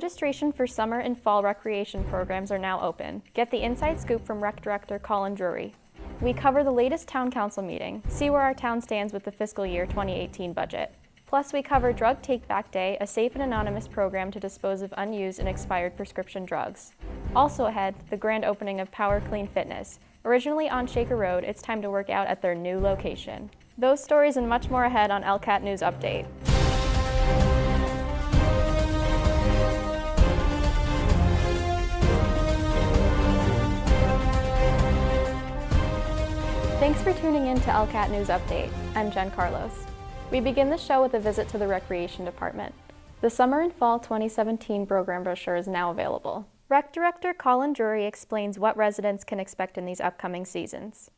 Registration for summer and fall recreation programs are now open. Get the inside scoop from Rec Director Colin Drury. We cover the latest town council meeting, see where our town stands with the fiscal year 2018 budget. Plus, we cover Drug Take-Back Day, a safe and anonymous program to dispose of unused and expired prescription drugs. Also ahead, the grand opening of Power Clean Fitness. Originally on Shaker Road, it's time to work out at their new location. Those stories and much more ahead on ELCAT News Update. Thanks for tuning in to ELCAT News Update. I'm Jen Carlos. We begin the show with a visit to the Recreation Department. The Summer and Fall 2017 program brochure is now available. Rec Director Colin Drury explains what residents can expect in these upcoming seasons.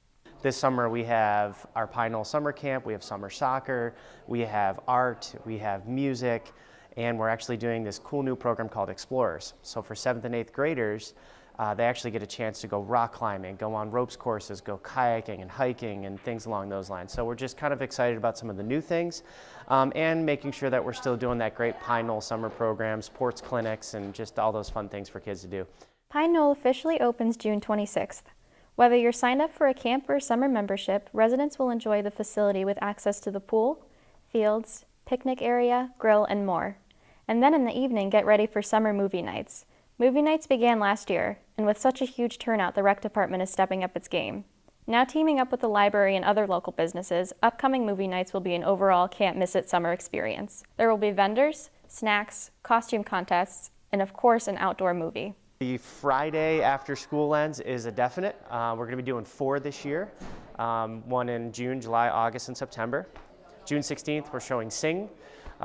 This summer we have our Pine Knoll Summer Camp, we have summer soccer, we have art, we have music, and we're actually doing this cool new program called Explorers. So for 7th and 8th graders, they actually get a chance to go rock climbing, go on ropes courses, go kayaking and hiking and things along those lines. So we're just kind of excited about some of the new things and making sure that we're still doing that great Pine Knoll summer program, sports clinics, and just all those fun things for kids to do. Pine Knoll officially opens June 26th. Whether you're signed up for a camp or summer membership, residents will enjoy the facility with access to the pool, fields, picnic area, grill, and more. And then in the evening, get ready for summer movie nights. Movie nights began last year, and with such a huge turnout, the rec department is stepping up its game. Now teaming up with the library and other local businesses, upcoming movie nights will be an overall can't-miss-it summer experience. There will be vendors, snacks, costume contests, and of course an outdoor movie. The Friday after school ends is a definite. We're going to be doing 4 this year, one in June, July, August, and September. June 16th, we're showing Sing,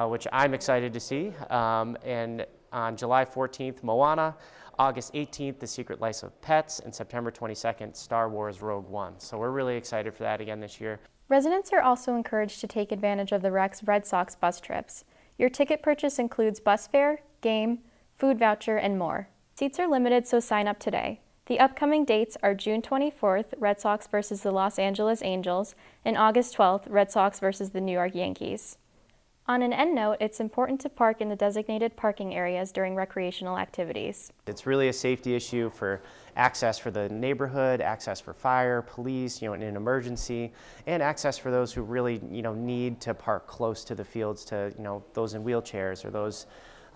which I'm excited to see, and on July 14th, Moana, August 18th, The Secret Life of Pets, and September 22nd, Star Wars Rogue One. So we're really excited for that again this year. Residents are also encouraged to take advantage of the Rec's Red Sox bus trips. Your ticket purchase includes bus fare, game, food voucher, and more. Seats are limited, so sign up today. The upcoming dates are June 24th, Red Sox versus the Los Angeles Angels, and August 12th, Red Sox versus the New York Yankees. On an end note, it's important to park in the designated parking areas during recreational activities. It's really a safety issue for access for the neighborhood, access for fire, police, in an emergency, and access for those who really, need to park close to the fields to, those in wheelchairs or those,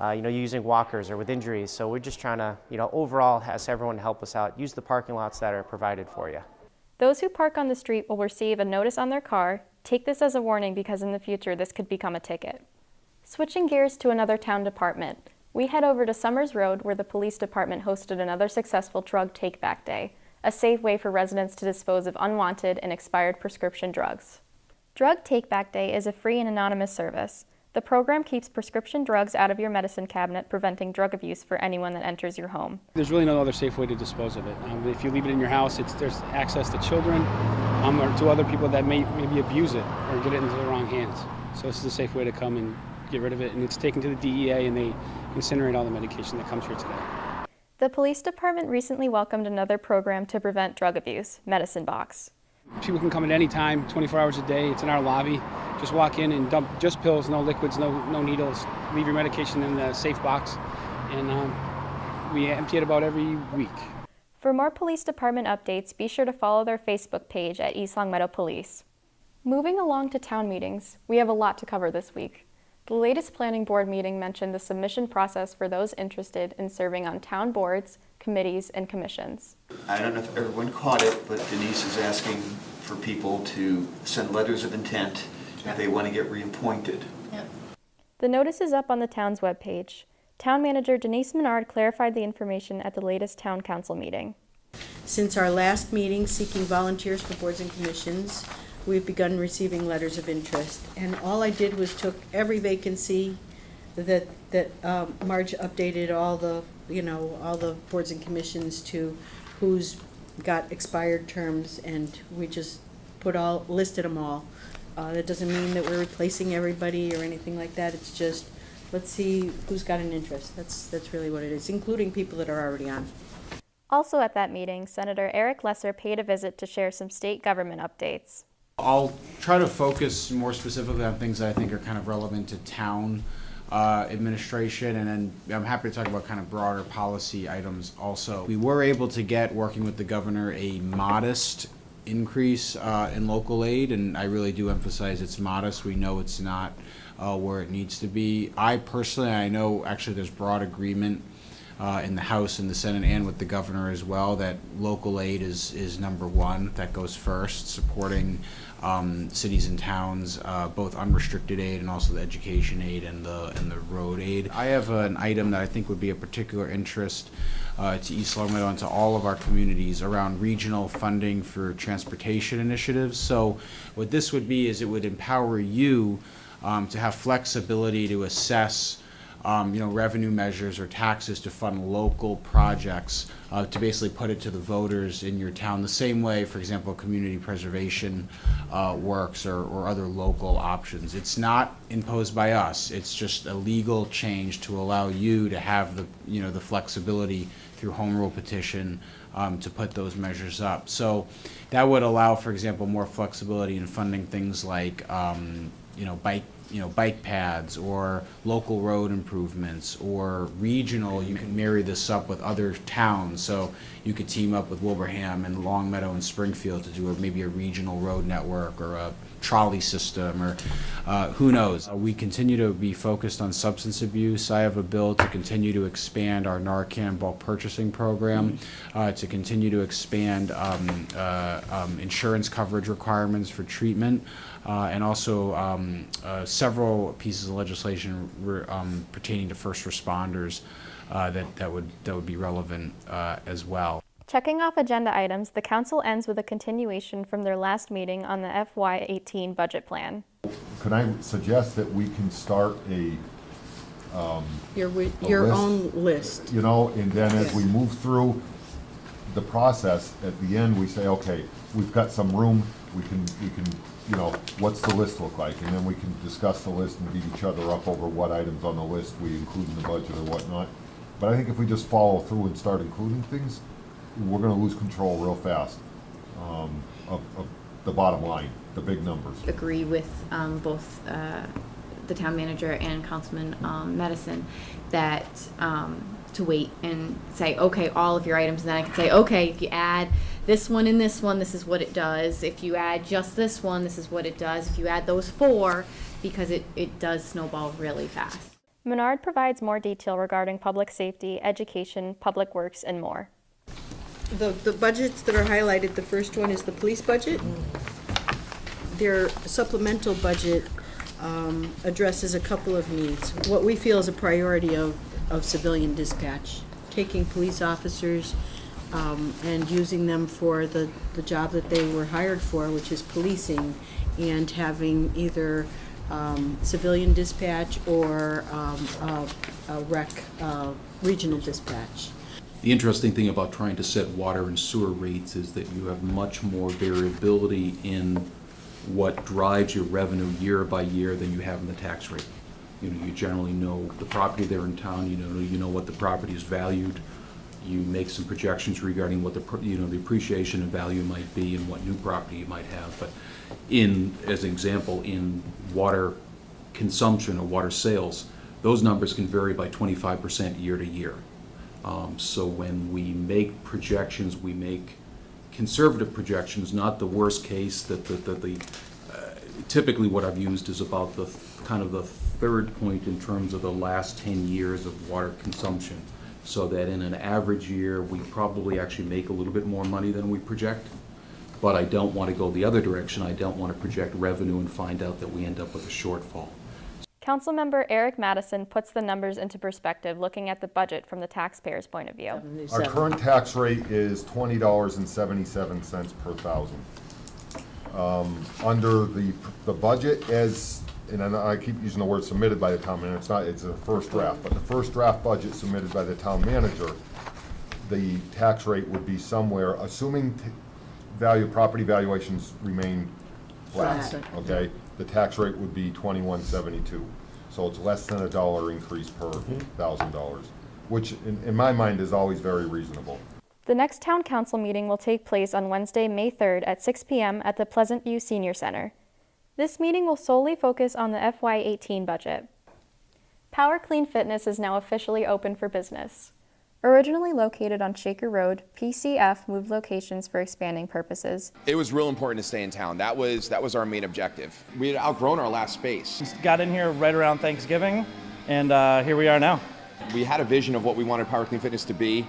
using walkers or with injuries. So we're just trying to, overall ask everyone to help us out. Use the parking lots that are provided for you. Those who park on the street will receive a notice on their car. Take this as a warning because in the future this could become a ticket. Switching gears to another town department, we head over to Summers Road where the police department hosted another successful Drug Take-Back Day, a safe way for residents to dispose of unwanted and expired prescription drugs. Drug Take-Back Day is a free and anonymous service. The program keeps prescription drugs out of your medicine cabinet, preventing drug abuse for anyone that enters your home. There's really no other safe way to dispose of it. If you leave it in your house, there's access to children or to other people that maybe abuse it or get it into the wrong hands. So this is a safe way to come and get rid of it. And it's taken to the DEA and they incinerate all the medication that comes here today. The police department recently welcomed another program to prevent drug abuse, Medicine Box. People can come at any time, 24 hours a day. It's in our lobby. Just walk in and dump just pills, no liquids, no needles. Leave your medication in the safe box, and we empty it about every week. For more police department updates, be sure to follow their Facebook page at East Longmeadow Police. Moving along to town meetings, we have a lot to cover this week. The latest planning board meeting mentioned the submission process for those interested in serving on town boards, committees, and commissions. I don't know if everyone caught it, but Denise is asking for people to send letters of intent if they want to get reappointed. Yep. The notice is up on the town's webpage. Town manager Denise Menard clarified the information at the latest town council meeting. Since our last meeting seeking volunteers for boards and commissions, we've begun receiving letters of interest. And all I did was took every vacancy that Marge updated all the boards and commissions to who's got expired terms, and we just listed them all. That doesn't mean that we're replacing everybody or anything like that. It's just, let's see who's got an interest. That's really what it is, including people that are already on. Also at that meeting, Senator Eric Lesser paid a visit to share some state government updates. I'll try to focus more specifically on things that I think are kind of relevant to town administration, and then I'm happy to talk about kind of broader policy items also. We were able to get, working with the governor, a modest increase in local aid, and I really do emphasize it's modest. We know it's not where it needs to be. I know actually there's broad agreement in the House and the Senate and with the governor as well that local aid is number one. That goes first, supporting cities and towns, both unrestricted aid and also the education aid and the road aid. I have an item that I think would be of particular interest to East Long Meadow and to all of our communities around regional funding for transportation initiatives. So what this would be is it would empower you to have flexibility to assess revenue measures or taxes to fund local projects, to basically put it to the voters in your town the same way, for example, community preservation works or other local options. It's not imposed by us. It's just a legal change to allow you to have the flexibility through home rule petition to put those measures up. So that would allow, for example, more flexibility in funding things like bike paths or local road improvements or regional. You can marry this up with other towns, so you could team up with Wilbraham and Longmeadow and Springfield to do maybe a regional road network or a trolley system, or who knows. We continue to be focused on substance abuse. I have a bill to continue to expand our Narcan bulk purchasing program, to continue to expand insurance coverage requirements for treatment, and also several pieces of legislation pertaining to first responders that would be relevant as well. Checking off agenda items, the council ends with a continuation from their last meeting on the FY18 budget plan. Could I suggest that we can start your own list? And then as we move through the process, at the end we say, okay, we've got some room, we can what's the list look like? And then we can discuss the list and beat each other up over what items on the list we include in the budget or whatnot. But I think if we just follow through and start including things, we're going to lose control real fast of the bottom line, the big numbers. Agree with both the town manager and Councilman Medicine that to wait and say, okay, all of your items, and then I can say, okay, if you add this one and this one, this is what it does. If you add just this one, this is what it does. If you add those four, because it does snowball really fast. Menard provides more detail regarding public safety, education, public works, and more. The budgets that are highlighted, the first one is the police budget. Their supplemental budget addresses a couple of needs. What we feel is a priority of civilian dispatch, taking police officers and using them for the job that they were hired for, which is policing, and having either civilian dispatch or a rec regional dispatch. The interesting thing about trying to set water and sewer rates is that you have much more variability in what drives your revenue year by year than you have in the tax rate. You generally know the property there in town. You know what the property is valued. You make some projections regarding what the appreciation and value might be and what new property you might have. But as an example, in water consumption or water sales, those numbers can vary by 25% year to year. So when we make projections, we make conservative projections, not the worst case. Typically what I've used is about the third point in terms of the last 10 years of water consumption, so that in an average year we probably actually make a little bit more money than we project. But I don't want to go the other direction. I don't want to project revenue and find out that we end up with a shortfall. Councilmember Eric Madison puts the numbers into perspective, looking at the budget from the taxpayer's point of view. Our current tax rate is $20.77 per thousand. Under the budget, and I keep using the word submitted by the town manager, it's a first draft, but the first draft budget submitted by the town manager, the tax rate would be somewhere, assuming property valuations remain flat, okay? The tax rate would be $21.72. So it's less than $1 increase per $1,000, which in my mind is always very reasonable. The next town council meeting will take place on Wednesday, May 3rd at 6 p.m. at the Pleasant View Senior Center. This meeting will solely focus on the FY18 budget. Power Clean Fitness is now officially open for business. Originally located on Shaker Road, PCF moved locations for expanding purposes. It was real important to stay in town. That was our main objective. We had outgrown our last space. Got in here right around Thanksgiving, and here we are now. We had a vision of what we wanted Power Clean Fitness to be,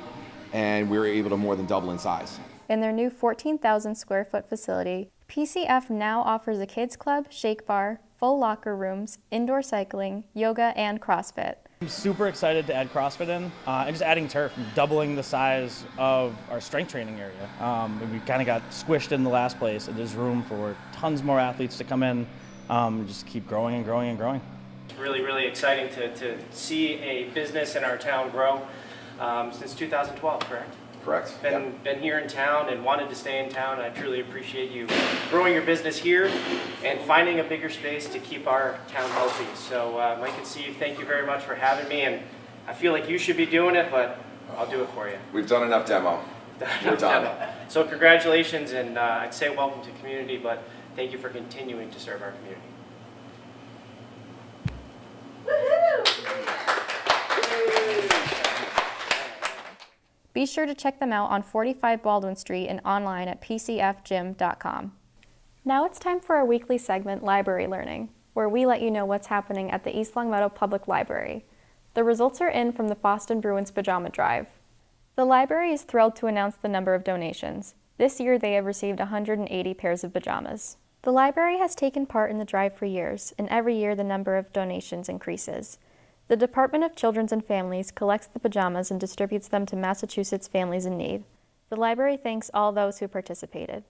and we were able to more than double in size. In their new 14,000 square foot facility, PCF now offers a kids club, shake bar, full locker rooms, indoor cycling, yoga, and CrossFit. I'm super excited to add CrossFit in, and just adding turf, doubling the size of our strength training area. We kind of got squished in the last place, and there's room for tons more athletes to come in, just keep growing and growing and growing. It's really, really exciting to see a business in our town grow since 2012, correct? Correct. Been here in town and wanted to stay in town. I truly appreciate you growing your business here and finding a bigger space to keep our town healthy. So Mike and Steve, thank you very much for having me, and I feel like you should be doing it, but I'll do it for you. We've done enough demo. We're done. So congratulations, and I'd say welcome to community, but thank you for continuing to serve our community. Be sure to check them out on 45 Baldwin Street and online at pcfgym.com. Now it's time for our weekly segment, Library Learning, where we let you know what's happening at the East Longmeadow Public Library. The results are in from the Boston Bruins Pajama Drive. The library is thrilled to announce the number of donations. This year they have received 180 pairs of pajamas. The library has taken part in the drive for years, and every year the number of donations increases. The Department of Children and Families collects the pajamas and distributes them to Massachusetts families in need. The library thanks all those who participated.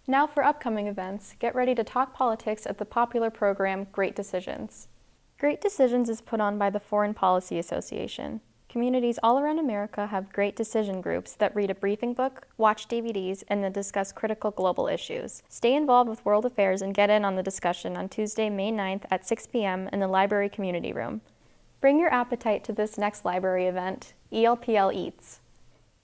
Now for upcoming events, get ready to talk politics at the popular program Great Decisions. Great Decisions is put on by the Foreign Policy Association. Communities all around America have Great Decision groups that read a briefing book, watch DVDs, and then discuss critical global issues. Stay involved with world affairs and get in on the discussion on Tuesday, May 9th at 6 p.m. in the library community room. Bring your appetite to this next library event, ELPL Eats.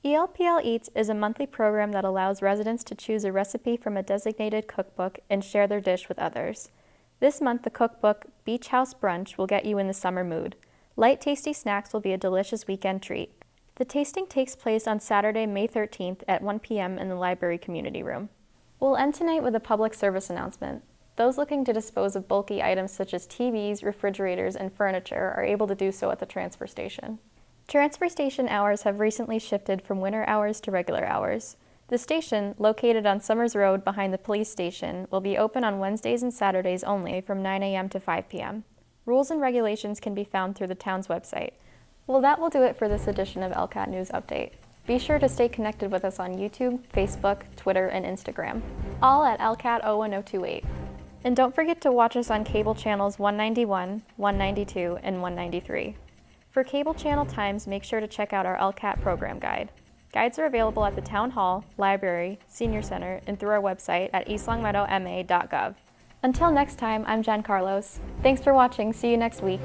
ELPL Eats is a monthly program that allows residents to choose a recipe from a designated cookbook and share their dish with others. This month, the cookbook, Beach House Brunch, will get you in the summer mood. Light, tasty snacks will be a delicious weekend treat. The tasting takes place on Saturday, May 13th at 1 p.m. in the library community room. We'll end tonight with a public service announcement. Those looking to dispose of bulky items such as TVs, refrigerators, and furniture are able to do so at the transfer station. Transfer station hours have recently shifted from winter hours to regular hours. The station, located on Summers Road behind the police station, will be open on Wednesdays and Saturdays only from 9 a.m. to 5 p.m. Rules and regulations can be found through the town's website. Well, that will do it for this edition of ELCAT News Update. Be sure to stay connected with us on YouTube, Facebook, Twitter, and Instagram, all at ELCAT 01028. And don't forget to watch us on cable channels 191, 192, and 193. For cable channel times, make sure to check out our ELCAT program guide. Guides are available at the Town Hall, Library, Senior Center, and through our website at eastlongmeadowma.gov. Until next time, I'm Jen Carlos. Thanks for watching. See you next week.